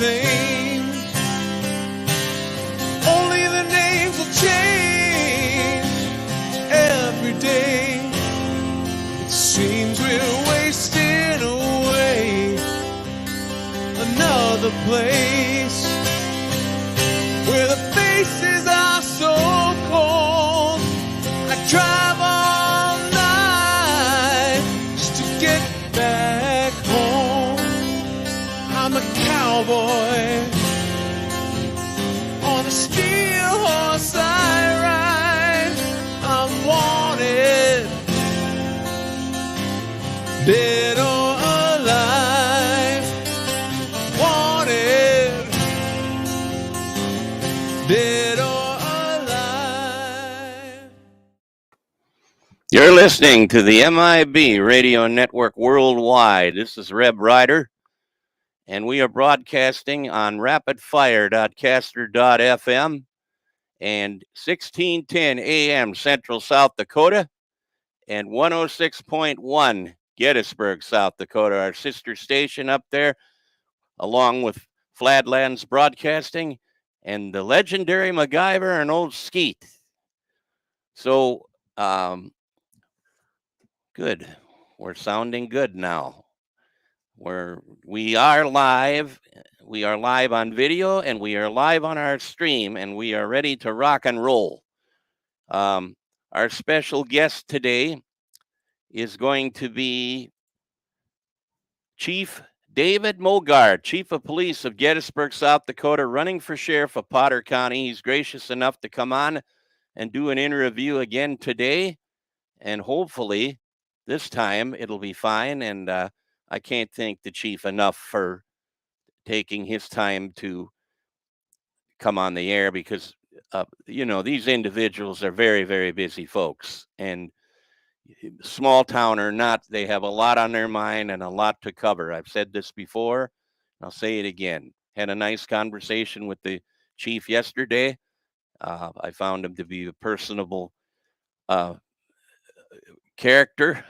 same. Only the names will change every day. It seems we're wasting away. Another place where the faces are so cold. I drive all night just to get back home. I'm a cowboy on a steel horse I ride. I'm wanted, dead or alive. Wanted, dead or alive. You're listening to the MIB Radio Network Worldwide. This is Reb Rider, and we are broadcasting on rapidfire.caster.fm and 1610 AM Central South Dakota and 106.1 Gettysburg, South Dakota, our sister station up there, along with Flatlands Broadcasting and the legendary MacGyver and Old Skeet. So, good. We're sounding good now. We are live. We are live on video, and we are live on our stream, and we are ready to rock and roll. Our special guest today is going to be Chief David MOGARD, Chief of Police of Gettysburg, South Dakota, running for sheriff of Potter County. He's gracious enough to come on and do an interview again today, and hopefully this time it'll be fine. And I can't thank the chief enough for taking his time to come on the air because, these individuals are very, very busy folks. And small town or not, they have a lot on their mind and a lot to cover. I've said this before. I'll say it again. Had a nice conversation with the chief yesterday. I found him to be a personable character,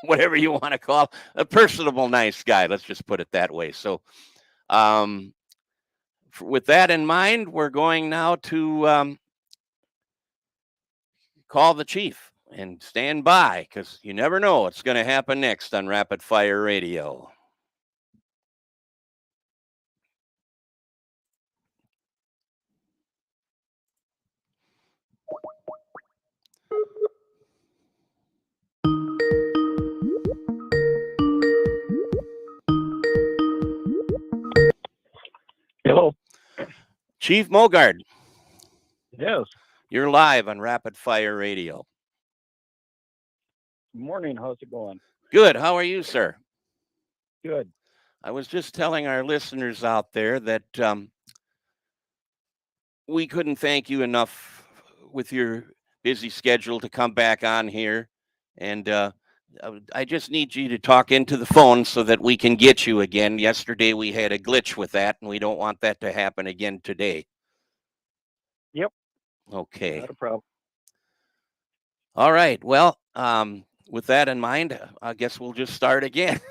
whatever you want to call a personable, nice guy. Let's just put it that way. So with that in mind, we're going now to call the chief. And stand by, because you never know what's going to happen next on Rapid Fire Radio. Hello. Chief MOGARD. Yes. You're live on Rapid Fire Radio. Good morning. How's it going? Good. How are you, sir? Good. I was just telling our listeners out there that we couldn't thank you enough with your busy schedule to come back on here. And I just need you to talk into the phone so that we can get you again. Yesterday we had a glitch with that, and we don't want that to happen again today. Yep. Okay. Not a problem. All right. Well, with that in mind, I guess we'll just start again.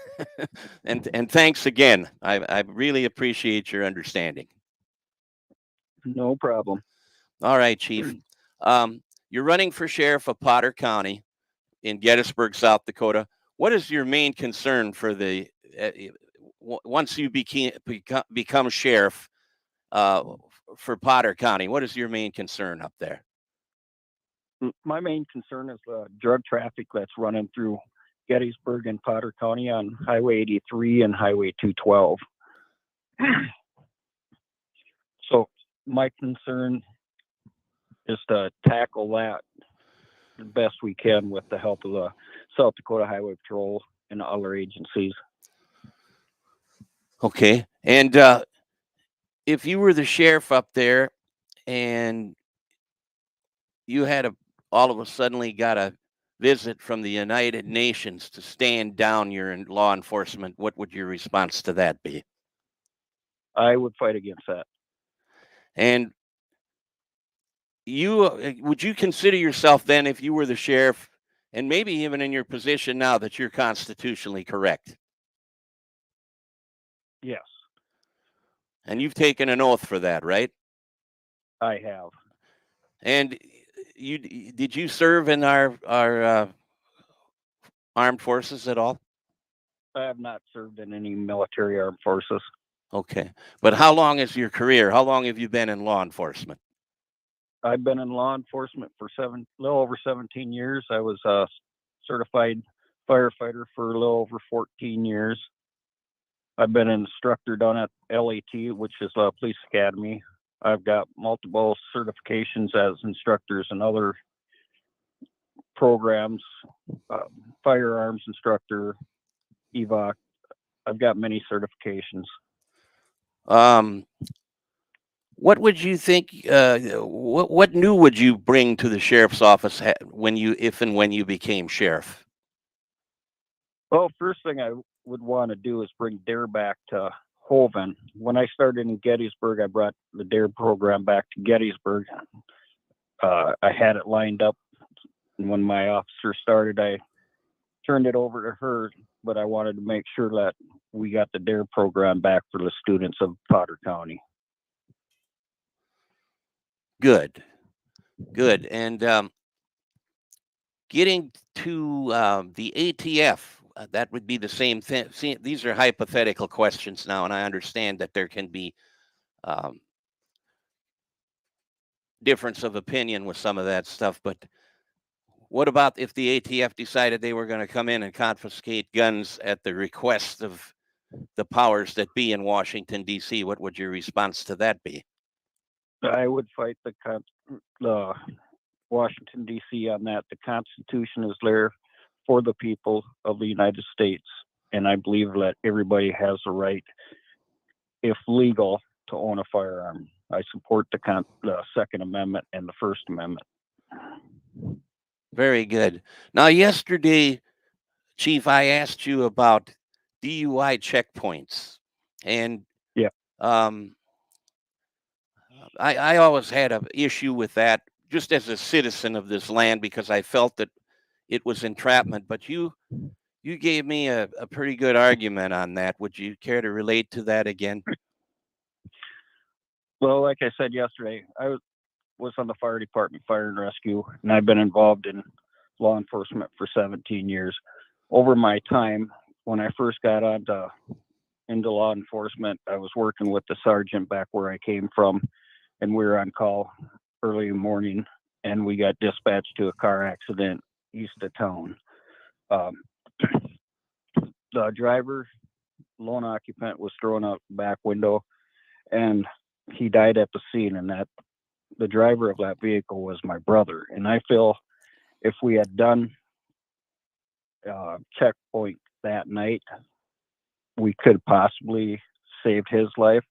and thanks again. I really appreciate your understanding. No problem. All right, Chief. You're running for sheriff of Potter County in Gettysburg, South Dakota. What is your main concern for the once you become sheriff for Potter County? What is your main concern up there? My main concern is the drug traffic that's running through Gettysburg and Potter County on Highway 83 and Highway 212. So my concern is to tackle that the best we can with the help of the South Dakota Highway Patrol and other agencies. Okay. And if you were the sheriff up there and you had all of a suddenly got a visit from the United Nations to stand down your law enforcement, what would your response to that be? I would fight against that. And would you consider yourself then, if you were the sheriff, and maybe even in your position now, that you're constitutionally correct? Yes. And you've taken an oath for that, right? I have. And did you serve in our armed forces at all? I have not served in any military armed forces. Okay. But how long is your career? How long have you been in law enforcement? I've been in law enforcement for little over 17 years. I was a certified firefighter for a little over 14 years. I've been an instructor down at LAT, which is a police academy. I've got multiple certifications as instructors and other programs, firearms instructor, EVOC. I've got many certifications. What would you think? What new would you bring to the sheriff's office if and when you became sheriff? Well, first thing I would want to do is bring DARE back to Hoven. When I started in Gettysburg, I brought the DARE program back to Gettysburg. I had it lined up, and when my officer started, I turned it over to her, but I wanted to make sure that we got the DARE program back for the students of Potter County. Good. And getting to the ATF, that would be the same thing. See, these are hypothetical questions now, and I understand that there can be difference of opinion with some of that stuff. But what about if the ATF decided they were going to come in and confiscate guns at the request of the powers that be in Washington, D.C.? What would your response to that be? I would fight the Washington, D.C. on that. The Constitution is there for the people of the United States, and I believe that everybody has a right, if legal, to own a firearm. I support the Second Amendment and the First Amendment. Very good. Now, yesterday, Chief, I asked you about DUI checkpoints, and yeah, I always had an issue with that, just as a citizen of this land, because I felt that it was entrapment. But you gave me a pretty good argument on that. Would you care to relate to that again? Well, like I said yesterday, I was on the fire department, fire and rescue, and I've been involved in law enforcement for 17 years. Over my time, when I first got into law enforcement, I was working with the sergeant back where I came from, and we were on call early in the morning, and we got dispatched to a car accident east of town. The driver, lone occupant, was thrown out the back window, and he died at the scene, and that the driver of that vehicle was my brother. And I feel if we had done checkpoint that night, we could possibly saved his life.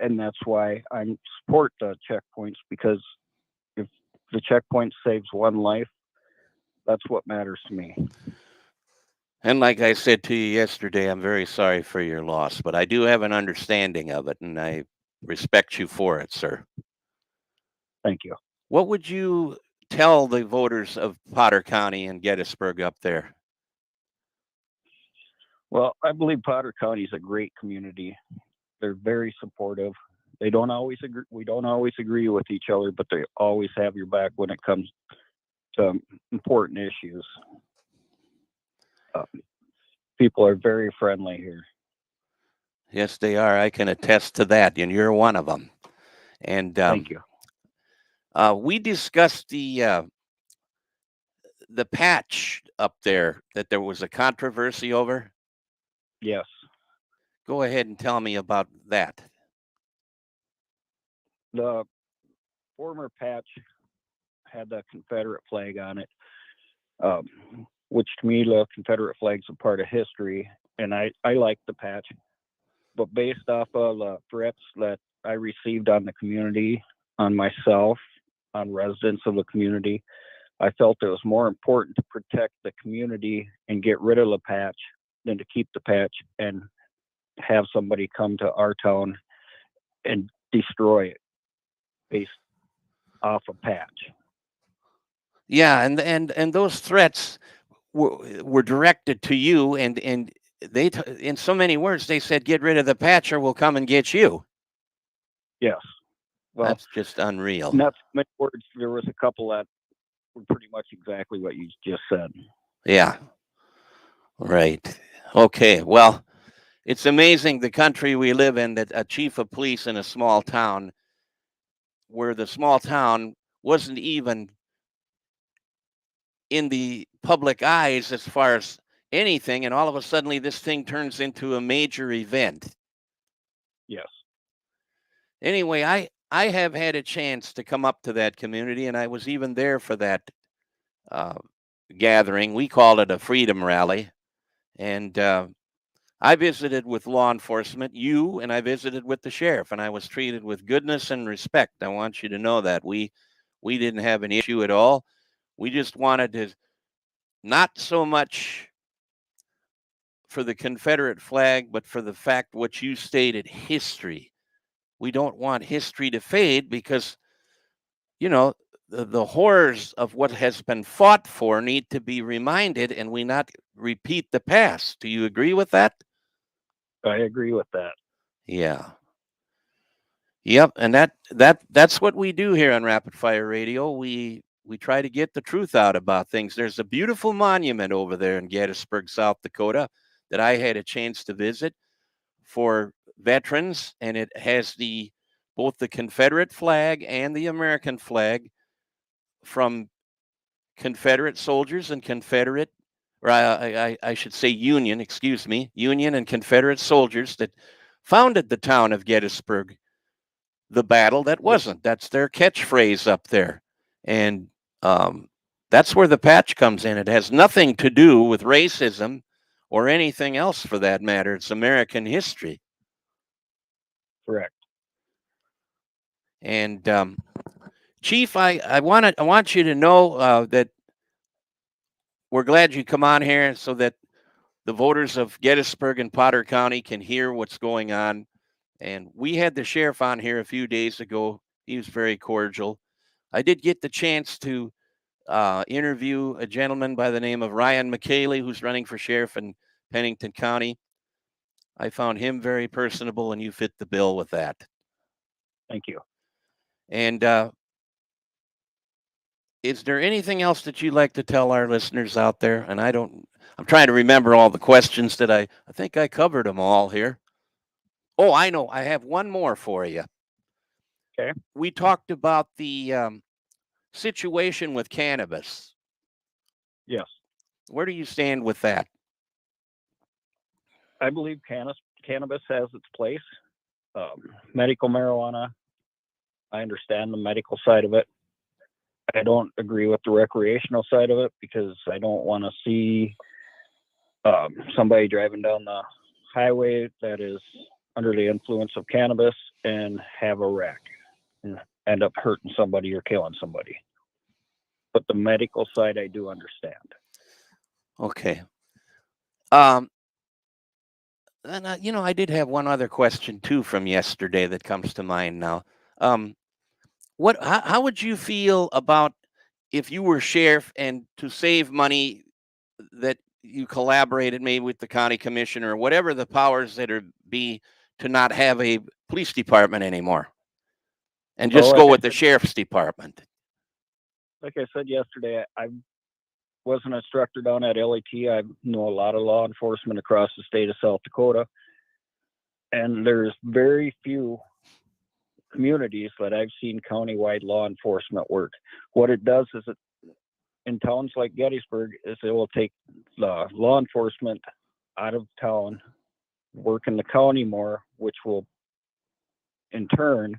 And that's why I support the checkpoints, because if the checkpoint saves one life, that's what matters to me. And like I said to you yesterday, I'm very sorry for your loss, but I do have an understanding of it, and I respect you for it, sir. Thank you. What would you tell the voters of Potter County and Gettysburg up there? Well, I believe Potter County is a great community. They're very supportive. They don't always agree. We don't always agree with each other, but they always have your back when it comes to important issues. People are very friendly here. Yes, they are. I can attest to that, and you're one of them. And thank you. We discussed the patch up there that there was a controversy over. Yes. Go ahead and tell me about that. The former patch had the Confederate flag on it, which to me, the Confederate flag's a part of history, and I like the patch. But based off of the threats that I received on the community, on myself, on residents of the community, I felt it was more important to protect the community and get rid of the patch than to keep the patch and have somebody come to our town and destroy it based off a patch. Yeah, and those threats were directed to you, and they in so many words they said, get rid of the patch or we'll come and get you. Yes. Well, That's just unreal. not too many words. There was a couple that were pretty much exactly what you just said. Yeah. Right. Okay. Well, it's amazing the country we live in that a chief of police in a small town, where the small town wasn't even in the public eyes as far as anything, and all of a sudden this thing turns into a major event. Yes. Anyway, I have had a chance to come up to that community, and I was even there for that uh, gathering. We called it a freedom rally, and I visited with law enforcement, and I visited with the sheriff, and I was treated with goodness and respect. I want you to know that we didn't have an issue at all. We just wanted to, not so much for the Confederate flag, but for the fact what you stated, history. We don't want history to fade because, you know, the horrors of what has been fought for need to be reminded, and we not repeat the past. Do you agree with that? I agree with that. Yeah. Yep, and that's what we do here on Rapid Fire Radio. We try to get the truth out about things. There's a beautiful monument over there in Gettysburg, South Dakota, that I had a chance to visit for veterans, and it has both the Confederate flag and the American flag from Confederate soldiers and Confederate, or I should say Union, excuse me, Union and Confederate soldiers that founded the town of Gettysburg. The battle that wasn't. That's their catchphrase up there. And that's where the patch comes in. It has nothing to do with racism or anything else for that matter. It's American history. Correct. And Chief, I want you to know that we're glad you come on here so that the voters of Gettysburg and Potter County can hear what's going on. And we had the sheriff on here a few days ago. He was very cordial. I did get the chance to interview a gentleman by the name of Ryan McKaylee, who's running for sheriff in Pennington County. I found him very personable, and you fit the bill with that. Thank you. And is there anything else that you'd like to tell our listeners out there? And I'm trying to remember all the questions that I think I covered them all here. Oh, I know. I have one more for you. Okay. We talked about the situation with cannabis. Yes. Where do you stand with that? I believe cannabis has its place. Medical marijuana, I understand the medical side of it. I don't agree with the recreational side of it because I don't want to see somebody driving down the highway that is under the influence of cannabis and have a wreck and end up hurting somebody or killing somebody. But the medical side, I do understand. Okay. And I did have one other question too from yesterday that comes to mind now. How would you feel about if you were sheriff and to save money that you collaborated maybe with the county commissioner or whatever the powers that are be to not have a police department anymore and just go with the sheriff's department? Like I said yesterday, I was an instructor down at LAT. I know a lot of law enforcement across the state of South Dakota, and there's very few communities that I've seen countywide law enforcement work. What it does is in towns like Gettysburg is it will take the law enforcement out of town, work in the county more, which will in turn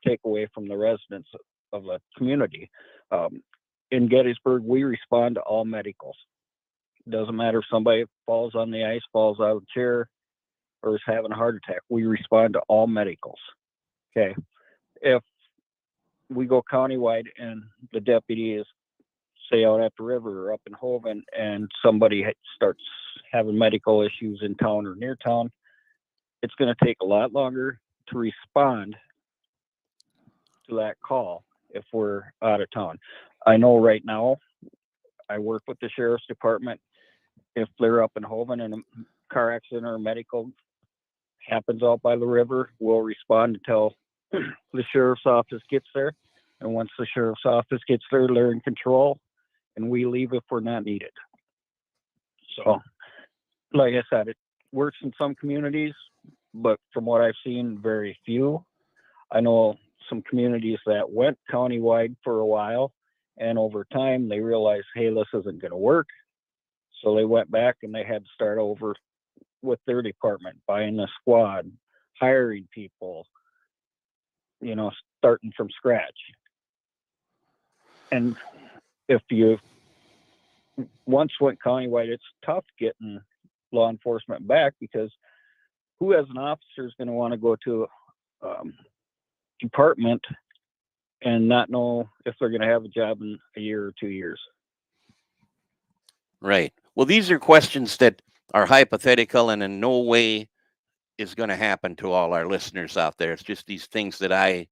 take away from the residents of the community. In Gettysburg, we respond to all medicals. Doesn't matter if somebody falls on the ice, falls out of the chair, or is having a heart attack. We respond to all medicals. Okay. If we go countywide and the deputy is, say, out at the river or up in Hoven, and somebody starts having medical issues in town or near town, it's going to take a lot longer to respond to that call if we're out of town. I know right now I work with the sheriff's department. If they're up in Hoven and a car accident or medical happens out by the river, we'll respond to tell the sheriff's office gets there. And once the sheriff's office gets there, they're in control, and we leave if we're not needed. So, like I said, it works in some communities, but from what I've seen, very few. I know some communities that went countywide for a while, and over time they realized, hey, this isn't going to work. So they went back and they had to start over with their department, buying a squad, hiring people, starting from scratch. And if you once went countywide, it's tough getting law enforcement back, because who as an officer is going to want to go to a department and not know if they're going to have a job in a year or 2 years? Right. Well, these are questions that are hypothetical and in no way is going to happen to all our listeners out there. It's just these things that I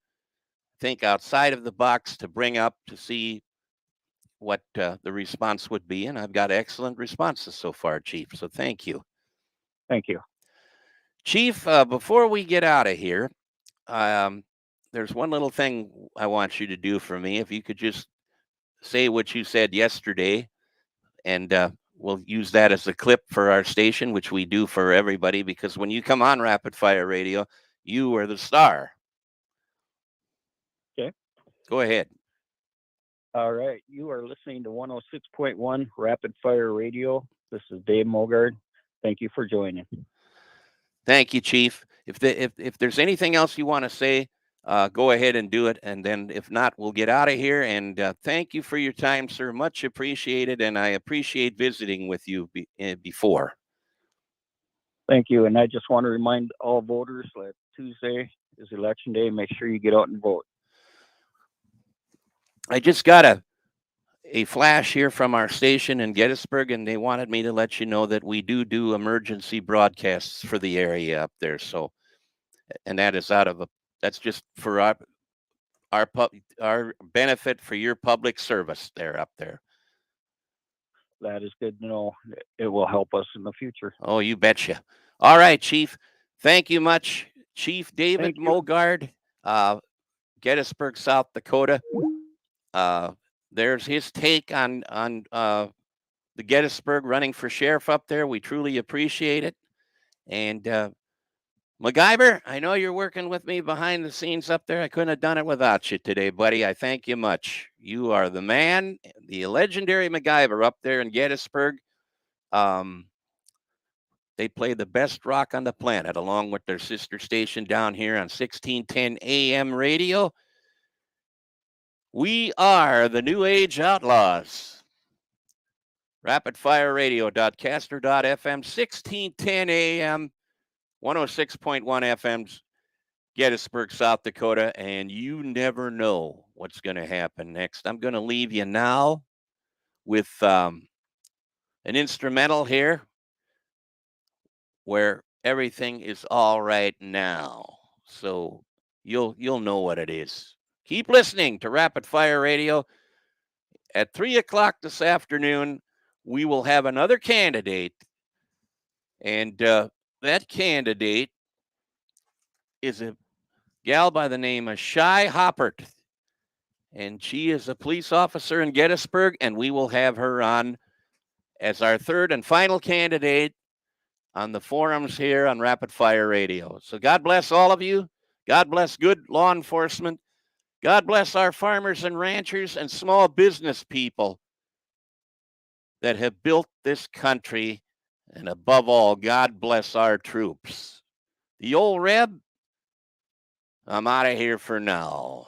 think outside of the box to bring up to see what the response would be. And I've got excellent responses so far, Chief. So thank you. Thank you. Chief, before we get out of here, there's one little thing I want you to do for me. If you could just say what you said yesterday, and we'll use that as a clip for our station, which we do for everybody, because when you come on Rapid Fire Radio, you are the star. Okay. Go ahead. All right. You are listening to 106.1 Rapid Fire Radio. This is Dave MOGARD. Thank you for joining. Thank you, Chief. If there's anything else you want to say, go ahead and do it. And then if not, we'll get out of here. And thank you for your time, sir. Much appreciated. And I appreciate visiting with you before. Thank you. And I just want to remind all voters that Tuesday is election day. Make sure you get out and vote. I just got a flash here from our station in Gettysburg, and they wanted me to let you know that we do emergency broadcasts for the area up there. So, and that is that's just for our benefit for your public service there up there. That is good to know. It will help us in the future. Oh, you betcha. All right, Chief. Thank you much. Chief David MOGARD, Gettysburg, South Dakota. There's his take on the Gettysburg running for sheriff up there. We truly appreciate it. And MacGyver, I know you're working with me behind the scenes up there. I couldn't have done it without you today, buddy. I thank you much. You are the man, the legendary MacGyver up there in Gettysburg. They play the best rock on the planet, along with their sister station down here on 1610 AM radio. We are the New Age Outlaws. RapidFireRadio.caster.fm, 1610 AM, 106.1 FM's Gettysburg, South Dakota, and you never know what's going to happen next. I'm going to leave you now with an instrumental here where everything is all right now. So you'll know what it is. Keep listening to Rapid Fire Radio. At 3 o'clock this afternoon, we will have another candidate. And that candidate is a gal by the name of Shy Hoppert. And she is a police officer in Gettysburg, and we will have her on as our third and final candidate on the forums here on Rapid Fire Radio. So God bless all of you. God bless good law enforcement. God bless our farmers and ranchers and small business people that have built this country. And above all, God bless our troops. The old Reb, I'm out of here for now.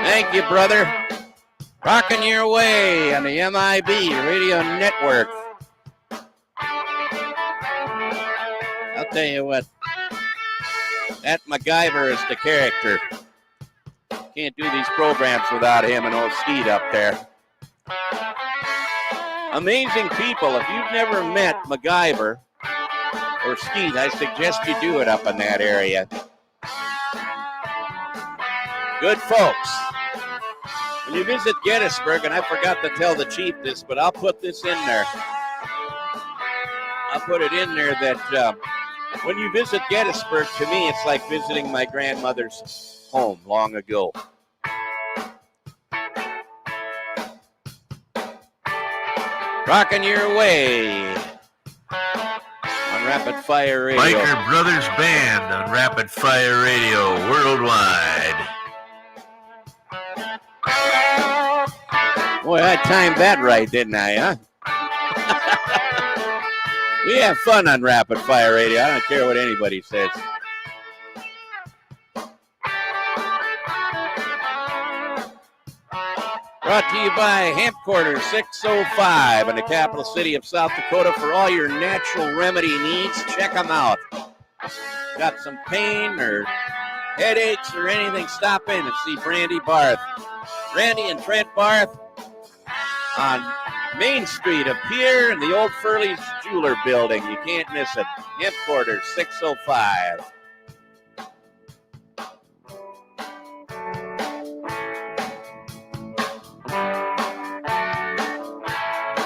Thank you, brother. Rocking your way on the MIB Radio Network. I'll tell you what, That MacGyver is the character. Can't do these programs without him and old Skeet up there. Amazing people. If you've never met MacGyver or Skeet, I suggest you do it up in that area. Good folks. When you visit Gettysburg, and I forgot to tell the chief this, but I'll put this in there. I'll put it in there that when you visit Gettysburg, to me, it's like visiting my grandmother's home long ago. Rocking your way on Rapid Fire Radio. Biker Brothers Band on Rapid Fire Radio worldwide. Boy, I timed that right, didn't I, huh? We have fun on Rapid Fire Radio. I don't care what anybody says. Brought to you by Hemp Quarters 605 in the capital city of South Dakota for all your natural remedy needs. Check them out. Got some pain or headaches or anything, stop in and see Brandy Barth. Randy and Trent Barth on Main Street up here in the old Furley's Jeweler building. You can't miss it. Hemp Quarters 605.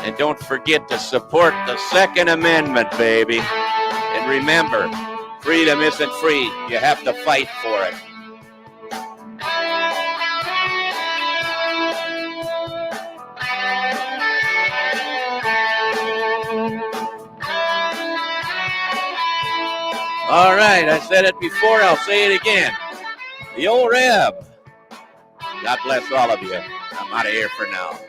And don't forget to support the Second Amendment, baby. And remember, freedom isn't free. You have to fight for it. All right, I said it before, I'll say it again. The old Reb. God bless all of you. I'm out of here for now.